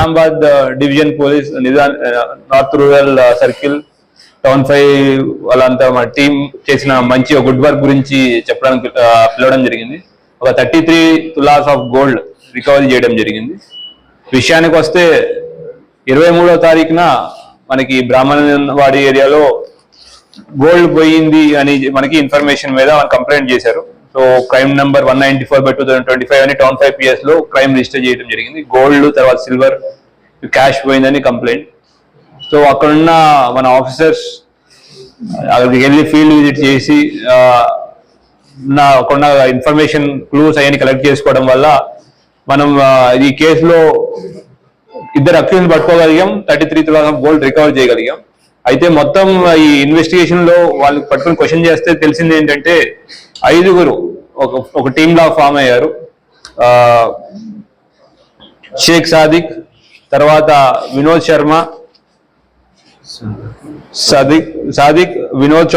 Nizamabad division police north rural circle town 5 వాళ్ళంతా మా team చేసిన మంచి గుడ్ వర్క్ గురించి చెప్పడానికి పిలవడం జరిగింది. ఒక 33 తులాస్ ఆఫ్ గోల్డ్ రికవరీ చేయడం జరిగింది. విషయానికి వస్తే 23వ తారీఖున మనకి బ్రాహ్మణవాడి ఏరియాలో గోల్డ్ పోయింది అని మనకి ఇన్ఫర్మేషన్ మీద కంప్లైంట్ చేశారు. సో క్రైమ్ నెంబర్ 194/2025 అని టౌన్ 5 PS లో క్రైమ్ రిజిస్టర్ చేయడం జరిగింది. గోల్డ్ తర్వాత సిల్వర్ క్యాష్ పోయిందని కంప్లైంట్. సో అక్కడున్న మన ఆఫీసర్స్ అక్కడికి వెళ్ళి ఫీల్డ్ విజిట్ చేసి కొన్న ఇన్ఫర్మేషన్ క్లూస్ అవన్నీ కలెక్ట్ చేసుకోవడం వల్ల మనం ఈ కేసులో 2 అక్యూజ్ని పట్టుకోగలిగాం. 33 తులాస్ ఆఫ్ గోల్డ్ రికవర్ చేయగలిగాం. అయితే మొత్తం ఈ ఇన్వెస్టిగేషన్ లో వాళ్ళు పట్టుకుని క్వశ్చన్ చేస్తే తెలిసింది ఏంటంటే 5 ఒక టీమ్ లా ఫామ్ అయ్యారు. షేక్ సాదిక్, తర్వాత వినోద్ శర్మ, వినోద్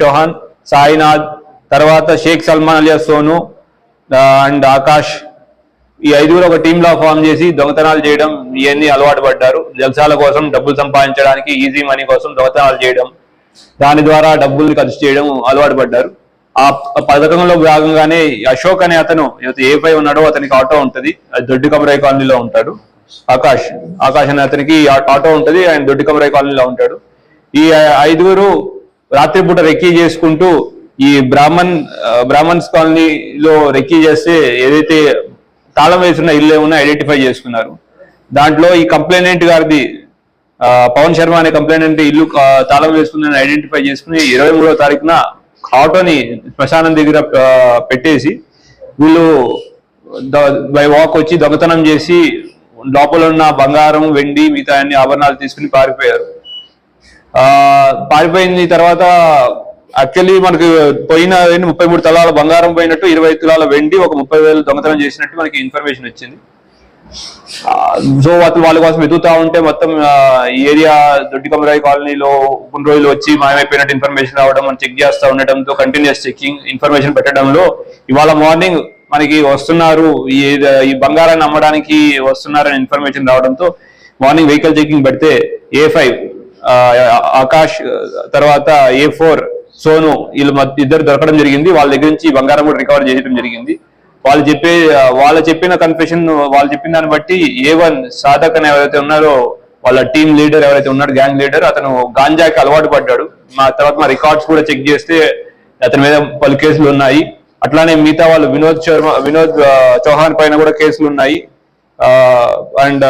చౌహాన్, సాయినాథ్, తర్వాత షేక్ సల్మాన్ అలియా సోను అండ్ ఆకాష్. ఈ 5 ఒక టీమ్ లా ఫామ్ చేసి దొంగతనాలు చేయడం ఇవన్నీ అలవాటు పడ్డారు. జల్సాల కోసం డబ్బులు సంపాదించడానికి ఈజీ మనీ కోసం దొంగతనాలు చేయడం, దాని ద్వారా డబ్బుల్ని ఖర్చు చేయడం అలవాటు పడ్డారు. ఆ పథకంలో భాగంగానే అశోక్ అనే అతను A5 ఉన్నాడో అతనికి ఆటో ఉంటుంది. అది దొడ్డి కమరాయి కాలనీలో ఉంటాడు. ఆకాష్ అనే అతనికి ఆటో ఉంటుంది. ఆయన దొడ్డి కమరాయి కాలనీలో ఉంటాడు. ఈ 5 రాత్రిపూట రెక్కీ చేసుకుంటూ ఈ బ్రాహ్మణ్స్ కాలనీలో రెక్కీ చేస్తే ఏదైతే తాళం వేసున్న ఇల్లు ఏమన్నా ఐడెంటిఫై చేసుకున్నారు. దాంట్లో ఈ కంప్లైనెంట్ గారిది పవన్ శర్మ అనే కంప్లైనెంట్ ఇల్లు తాళం వేసుకుందని ఐడెంటిఫై చేసుకుని 23వ తారీఖున ఆటోని శ్మశానం దగ్గర పెట్టేసి వీళ్ళు బై వాక్ వచ్చి దొంగతనం చేసి లోపల ఉన్న బంగారం, వెండి, మిగతా అన్ని ఆభరణాలు తీసుకుని పారిపోయారు. పారిపోయిన తర్వాత యాక్చువల్లీ మనకి పోయిన 33 తులాల బంగారం పోయినట్టు, 20 తులాల వెండి, ఒక 30,000 దొంగతనం చేసినట్టు మనకి ఇన్ఫర్మేషన్ వచ్చింది. సో వాళ్ళ కోసం వెతుకుతా ఉంటే మొత్తం ఈ ఏరియా దొడ్డి కమరాయి కాలనీలో కొన్ని రోజులు వచ్చి మాయమైపోయినట్టు ఇన్ఫర్మేషన్ రావడం, మనం చెక్ చేస్తూ ఉండటంతో కంటిన్యూస్ చెకింగ్ ఇన్ఫర్మేషన్ పెట్టడంలో ఇవాళ మార్నింగ్ మనకి వస్తున్నారు, ఈ బంగారాన్ని అమ్మడానికి వస్తున్నారని ఇన్ఫర్మేషన్ రావడంతో మార్నింగ్ వెహికల్ చెకింగ్ పెడితే A5 ఆకాష్, తర్వాత A4 సోను, వీళ్ళు 2 దొరకడం జరిగింది. వాళ్ళ దగ్గర నుంచి బంగారం కూడా రికవర్ చేయడం జరిగింది. వాళ్ళు చెప్పిన కన్ఫెషన్, వాళ్ళు చెప్పిన దాన్ని బట్టి A1 సాధక్ అని ఎవరైతే ఉన్నారో వాళ్ళ టీమ్ లీడర్ ఎవరైతే ఉన్నాడు, గ్యాంగ్ లీడర్, అతను గాంజాకి అలవాటు పడ్డాడు. తర్వాత మా రికార్డ్స్ కూడా చెక్ చేస్తే అతని మీద పలు కేసులు ఉన్నాయి. అట్లానే మిగతా వాళ్ళు వినోద్ చౌహాన్ పైన కూడా కేసులు ఉన్నాయి. అండ్